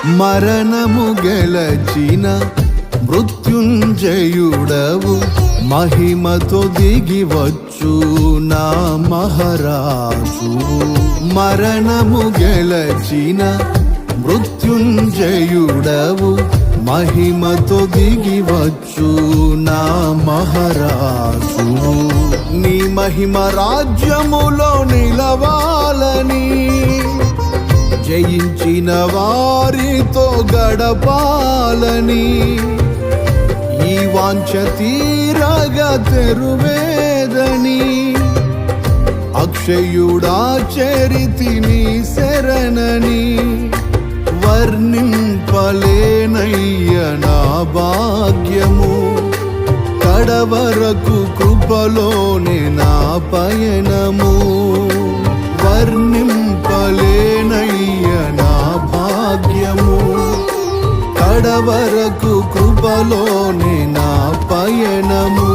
మరణము గెలచిన మృత్యుంజయుడవు, మహిమతో దిగివచ్చు నా మహారాజు. మరణము గెలచిన మృత్యుంజయుడవు, మహిమతో దిగివచ్చు నా మహారాజు. నీ మహిమ రాజ్యములో నిలవాలని, జయించిన వారితో గడపాలని, ఈ వాంఛ తీరగా తెరువేదని, అక్షయుడా చరితిని శరణని, వర్ణింపలేనయ్య నా భాగ్యము. కడవరకు కృపలోనే నా పయనము, వర్ణింపలేనయ్య నా భాగ్యము. కడవరకు కృపలోనే నా పయనము.